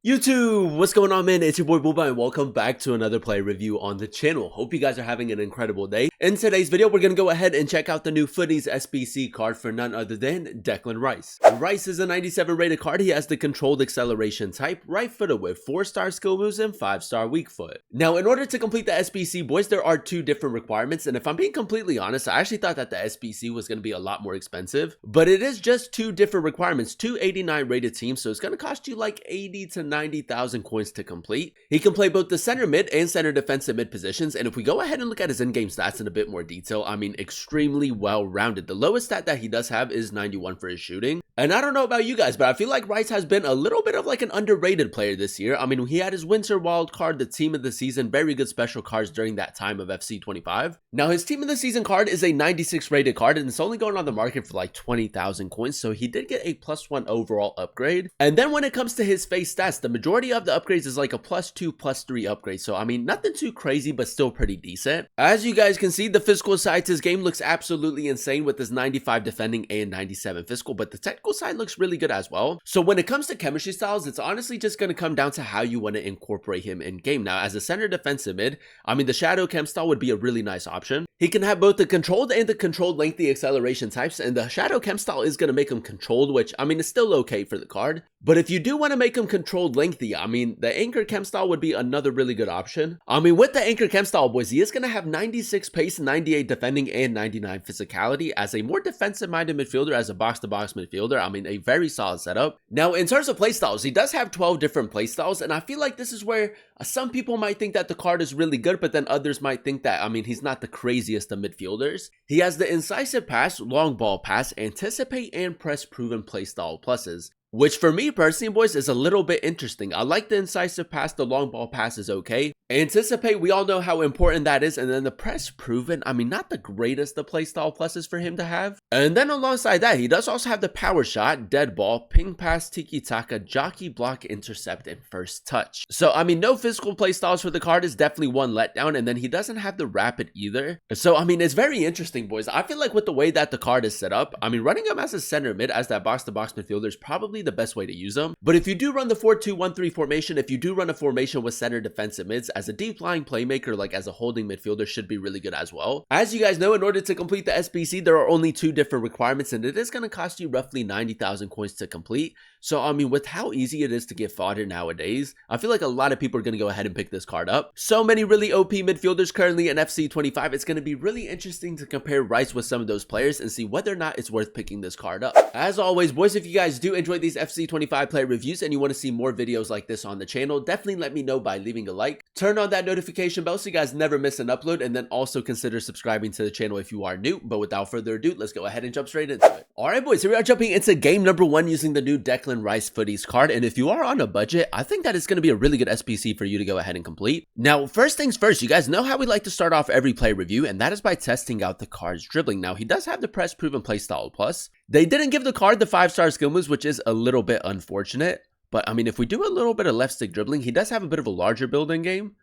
YouTube, what's going on, man? It's your boy Booba and welcome back to another play review on the channel. Hope you guys are having an incredible day. In today's video, we're gonna go ahead and check out the new Futties SBC card for none other than Declan Rice. Rice is a 97 rated card. He has the controlled acceleration type, right footed with 4-star skill moves and 5-star weak foot. Now, in order to complete the SBC, boys, there are two different requirements, and if I'm being completely honest, I actually thought that the SBC was gonna be a lot more expensive, but it is just two different requirements, two 89 rated teams, so it's gonna cost you like 80 to 90,000 coins to complete. He can play both the center mid and center defensive mid positions, and if we go ahead and look at his in-game stats in a bit more detail, I mean, extremely well-rounded. The lowest stat that he does have is 91 for his shooting, and I don't know about you guys, but I feel like Rice has been a little bit of like an underrated player this year. I mean, he had his winter wild card, the team of the season, very good special cards during that time of FC 25. Now, his team of the season card is a 96 rated card, and it's only going on the market for like 20,000 coins, so he did get a +1 overall upgrade. And then when it comes to his face stats, the majority of the upgrades is like a +2, +3 upgrade. So, I mean, nothing too crazy, but still pretty decent. As you guys can see, the physical side to his game looks absolutely insane with his 95 defending and 97 physical, but the technical side looks really good as well. So when it comes to chemistry styles, it's honestly just going to come down to how you want to incorporate him in game. Now, as a center defensive mid, I mean, the shadow chem style would be a really nice option. He can have both the controlled and the controlled lengthy acceleration types, and the shadow chem style is going to make him controlled, which, I mean, is still okay for the card. But if you do want to make him controlled lengthy, I mean, the anchor chem style would be another really good option. I mean, with the anchor chem style, boys, he is going to have 96 pace, 98 defending, and 99 physicality as a more defensive-minded midfielder, as a box-to-box midfielder. I mean, a very solid setup. Now, in terms of playstyles, he does have 12 different playstyles, and I feel like this is where some people might think that the card is really good, but then others might think that, I mean, he's not the craziest of midfielders. He has the incisive pass, long ball pass, anticipate, and press proven playstyle pluses, which for me personally, boys, is a little bit interesting. I like the incisive pass, the long ball pass is okay. Anticipate, we all know how important that is, and then the press proven, I mean, not the greatest of playstyle pluses for him to have. And then alongside that, he does also have the power shot, dead ball, ping pass, tiki taka, jockey block, intercept, and first touch. So, I mean, no physical playstyles for the card is definitely one letdown, and then he doesn't have the rapid either. So, I mean, it's very interesting, boys. I feel like with the way that the card is set up, I mean, running him as a center mid, as that box-to-box midfielder is probably the best way to use him. But if you do run the 4-2-1-3 formation, if you do run a formation with center defensive mids, as a deep lying playmaker, like as a holding midfielder, should be really good as well. As you guys know, in order to complete the SBC, there are only two different requirements, and it is going to cost you roughly 90,000 coins to complete. So, I mean, with how easy it is to get fodder nowadays, I feel like a lot of people are going to go ahead and pick this card up. So many really OP midfielders currently in FC 25. It's going to be really interesting to compare Rice with some of those players and see whether or not it's worth picking this card up. As always, boys, if you guys do enjoy these FC 25 player reviews and you want to see more videos like this on the channel, definitely let me know by leaving a like. Turn on that notification bell so you guys never miss an upload, and then also consider subscribing to the channel if you are new. But without further ado, let's go ahead and jump straight into it. Alright, boys, here we are jumping into game number 1 using the new Declan Rice Futties card, and if you are on a budget, I think that it's going to be a really good SBC for you to go ahead and complete. Now, first things first, you guys know how we like to start off every play review, and that is by testing out the card's dribbling. Now, he does have the press proven playstyle plus. They didn't give the card the 5-star skill moves, which is a little bit unfortunate. But, I mean, if we do a little bit of left stick dribbling, he does have a bit of a larger build in game.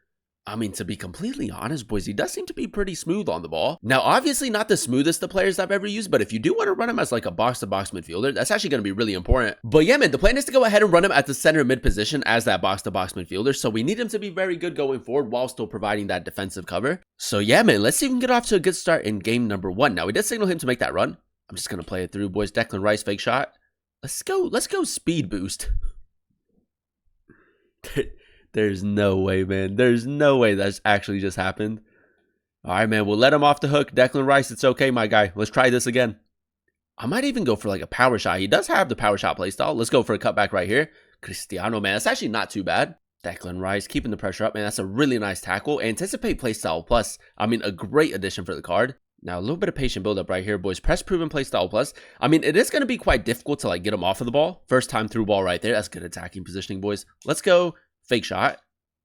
I mean, to be completely honest, boys, he does seem to be pretty smooth on the ball. Now, obviously not the smoothest of players I've ever used, but if you do want to run him as like a box-to-box midfielder, that's actually going to be really important. But yeah, man, the plan is to go ahead and run him at the center mid position as that box-to-box midfielder, so we need him to be very good going forward while still providing that defensive cover. So yeah, man, let's see if we can get off to a good start in game number 1. Now, we did signal him to make that run. I'm just going to play it through, boys. Declan Rice, fake shot. Let's go speed boost. There's no way, man. There's no way that's actually just happened. All right, man. We'll let him off the hook. Declan Rice, it's okay, my guy. Let's try this again. I might even go for like a power shot. He does have the power shot playstyle. Let's go for a cutback right here. Cristiano, man. That's actually not too bad. Declan Rice keeping the pressure up, man. That's a really nice tackle. Anticipate playstyle plus. I mean, a great addition for the card. Now, a little bit of patient build-up right here, boys. Press proven playstyle plus. I mean, it is going to be quite difficult to like get him off of the ball. First time through ball right there. That's good attacking positioning, boys. Let's go. Fake shot,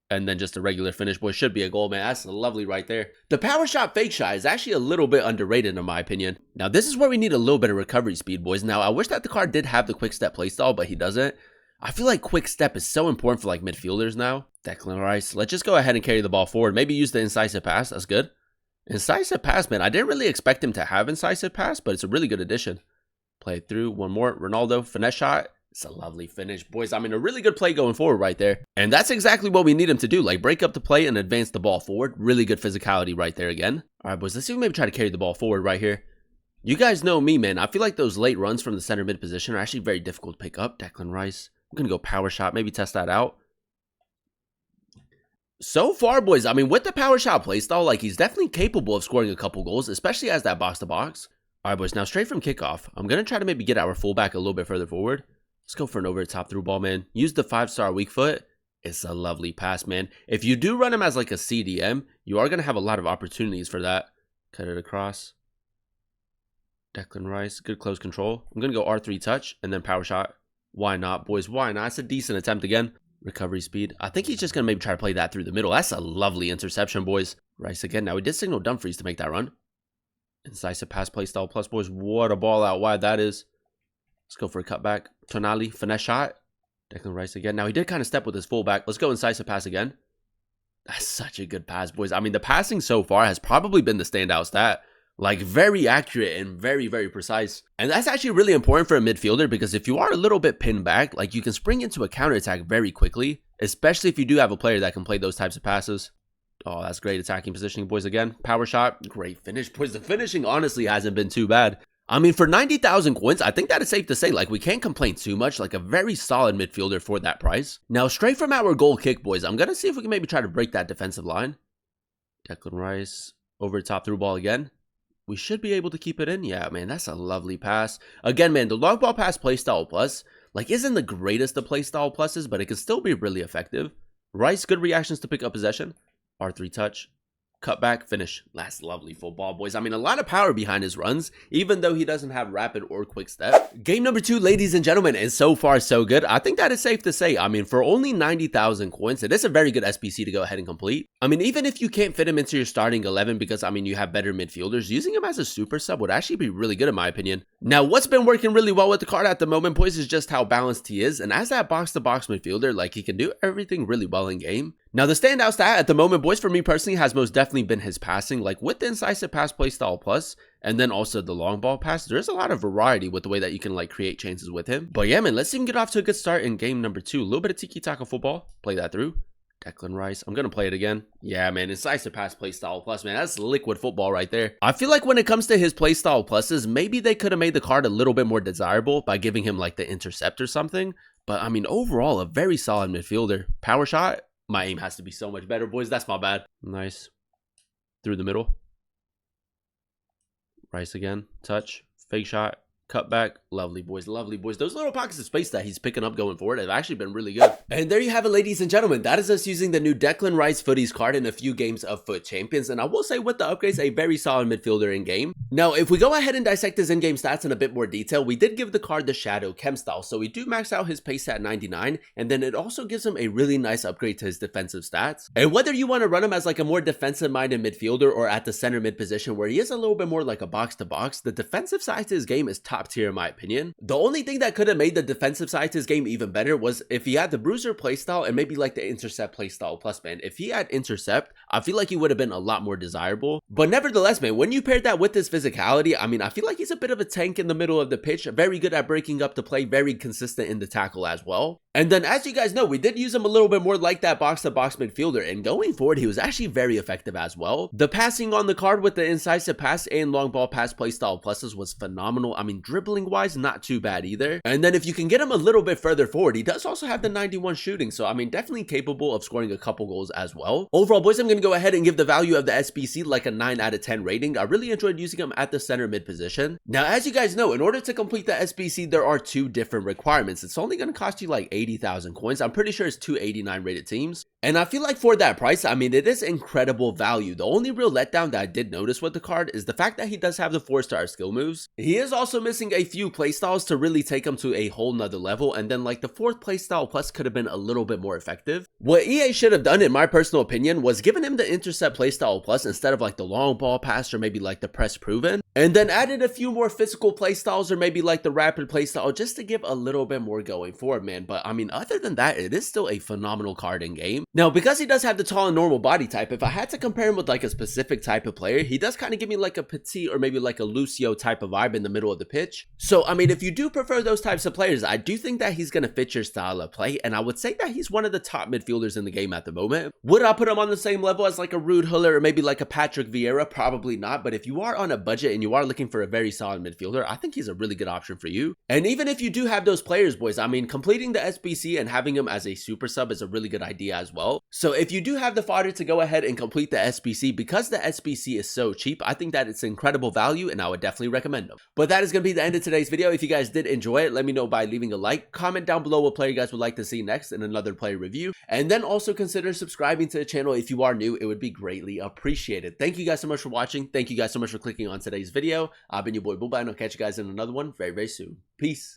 and then just a regular finish, boy. Should be a goal, man. That's lovely right there. The power shot fake shot is actually a little bit underrated in my opinion. Now, this is where we need a little bit of recovery speed, boys. Now, I wish that the card did have the quick step playstyle, but he doesn't. I feel like quick step is so important for like midfielders now. Declan Rice, let's just go ahead and carry the ball forward. Maybe use the incisive pass. That's good. Incisive pass, man. I didn't really expect him to have incisive pass, but it's a really good addition. Play it through. One more. Ronaldo, finesse shot. It's a lovely finish, boys. I mean, a really good play going forward right there. And that's exactly what we need him to do. Like, break up the play and advance the ball forward. Really good physicality right there again. All right, boys, let's see if we maybe try to carry the ball forward right here. You guys know me, man. I feel like those late runs from the center mid position are actually very difficult to pick up. Declan Rice. I'm going to go power shot. Maybe test that out. So far, boys, I mean, with the power shot playstyle, like, he's definitely capable of scoring a couple goals, especially as that box-to-box. All right, boys, now straight from kickoff, I'm going to try to maybe get our fullback a little bit further forward. Let's go for an over-the-top through ball, man. Use the 5-star weak foot. It's a lovely pass, man. If you do run him as like a CDM, you are going to have a lot of opportunities for that. Cut it across. Declan Rice, good close control. I'm going to go R3 touch and then power shot. Why not, boys? Why not? It's a decent attempt again. Recovery speed. I think he's just going to maybe try to play that through the middle. That's a lovely interception, boys. Rice again. Now, we did signal Dumfries to make that run. Incisive pass play style plus, boys. What a ball out wide that is. Let's go for a cutback. Tonali, finesse shot. Declan Rice again. Now, he did kind of step with his fullback. Let's go incisive pass again. That's such a good pass, boys. I mean, the passing so far has probably been the standout stat. Like, very accurate and very, very precise. And that's actually really important for a midfielder because if you are a little bit pinned back, like, you can spring into a counterattack very quickly, especially if you do have a player that can play those types of passes. Oh, that's great attacking positioning, boys, again. Power shot. Great finish, boys. The finishing honestly hasn't been too bad. I mean, for 90,000 coins, I think that is safe to say, like, we can't complain too much, like a very solid midfielder for that price. Now, straight from our goal kick, boys, I'm going to see if we can maybe try to break that defensive line. Declan Rice, over the top through ball again. We should be able to keep it in. Yeah, man, that's a lovely pass. Again, man, the long ball pass playstyle plus, like, isn't the greatest of playstyle pluses, but it can still be really effective. Rice, good reactions to pick up possession. R3 touch. Cut back, finish. That's lovely football, boys. I mean, a lot of power behind his runs, even though he doesn't have rapid or quick step. Game number 2, ladies and gentlemen, and so far so good. I think that is safe to say. I mean, for only 90,000 coins, it is a very good SBC to go ahead and complete. I mean, even if you can't fit him into your starting 11 because, I mean, you have better midfielders, using him as a super sub would actually be really good in my opinion. Now, what's been working really well with the card at the moment, boys, is just how balanced he is. And as that box-to-box midfielder, like, he can do everything really well in game. Now, the standout stat at the moment, boys, for me personally, has most definitely been his passing. Like, with the incisive pass playstyle plus, and then also the long ball pass, there's a lot of variety with the way that you can, like, create chances with him. But yeah, man, let's see him get off to a good start in game number 2. A little bit of tiki-taka football. Play that through. Declan Rice. I'm going to play it again. Yeah, man, incisive pass playstyle plus, man, that's liquid football right there. I feel like when it comes to his playstyle pluses, maybe they could have made the card a little bit more desirable by giving him, like, the intercept or something. But, I mean, overall, a very solid midfielder. Power shot. My aim has to be so much better, boys. That's my bad. Nice. Through the middle. Rice again. Touch. Fake shot. Cut back. Lovely, boys. Lovely, boys. Those little pockets of space that he's picking up going forward have actually been really good. And there you have it, ladies and gentlemen. That is us using the new Declan Rice Futties card in a few games of Foot Champions. And I will say with the upgrades, a very solid midfielder in game. Now, if we go ahead and dissect his in-game stats in a bit more detail, we did give the card the Shadow Chem style. So we do max out his pace at 99. And then it also gives him a really nice upgrade to his defensive stats. And whether you want to run him as like a more defensive-minded midfielder or at the center mid position where he is a little bit more like a box-to-box, the defensive side to his game is top tier in my opinion. The only thing that could have made the defensive side to his game even better was if he had the bruiser playstyle and maybe like the intercept playstyle plus, man. If he had intercept, I feel like he would have been a lot more desirable. But nevertheless, man, when you paired that with his physicality, I mean, I feel like he's a bit of a tank in the middle of the pitch, very good at breaking up the play, very consistent in the tackle as well. And then as you guys know, we did use him a little bit more like that box-to-box midfielder, and going forward, he was actually very effective as well. The passing on the card with the incisive pass and long ball pass playstyle pluses was phenomenal. I mean, dribbling wise, not too bad either. And then if you can get him a little bit further forward, he does also have the 91 shooting, so I mean, definitely capable of scoring a couple goals as well. Overall, boys, I'm going to go ahead and give the value of the SBC like a 9 out of 10 rating. I really enjoyed using him at the center mid position. Now, as you guys know, in order to complete the SBC, there are 2 different requirements. It's only going to cost you like 80,000 coins. I'm pretty sure it's 289 rated teams. And I feel like for that price, I mean, it is incredible value. The only real letdown that I did notice with the card is the fact that he does have the 4-star skill moves. He is also missing a few playstyles to really take him to a whole nother level. And then like the 4th playstyle plus could have been a little bit more effective. What EA should have done, in my personal opinion, was given him the intercept playstyle plus instead of like the long ball pass or maybe like the press proven. And then added a few more physical playstyles or maybe like the rapid playstyle just to give a little bit more going forward, man. But I mean, other than that, it is still a phenomenal card in game. Now, because he does have the tall and normal body type, if I had to compare him with like a specific type of player, he does kind of give me like a Petit or maybe like a Lucio type of vibe in the middle of the pitch. So, I mean, if you do prefer those types of players, I do think that he's going to fit your style of play, and I would say that he's one of the top midfielders in the game at the moment. Would I put him on the same level as like a Ruud Huller or maybe like a Patrick Vieira? Probably not, but if you are on a budget and you are looking for a very solid midfielder, I think he's a really good option for you. And even if you do have those players, boys, I mean, completing the SBC and having him as a super sub is a really good idea as well. So if you do have the fodder to go ahead and complete the SBC, because the SBC is so cheap, I think that it's incredible value and I would definitely recommend them. But that is going to be the end of today's video. If you guys did enjoy it, let me know by leaving a like, comment down below what player you guys would like to see next in another player review, and then also consider subscribing to the channel if you are new. It would be greatly appreciated. Thank you guys so much for watching. Thank you guys so much for clicking on today's video. I've been your boy Booba, and I'll catch you guys in another one very, very soon. Peace.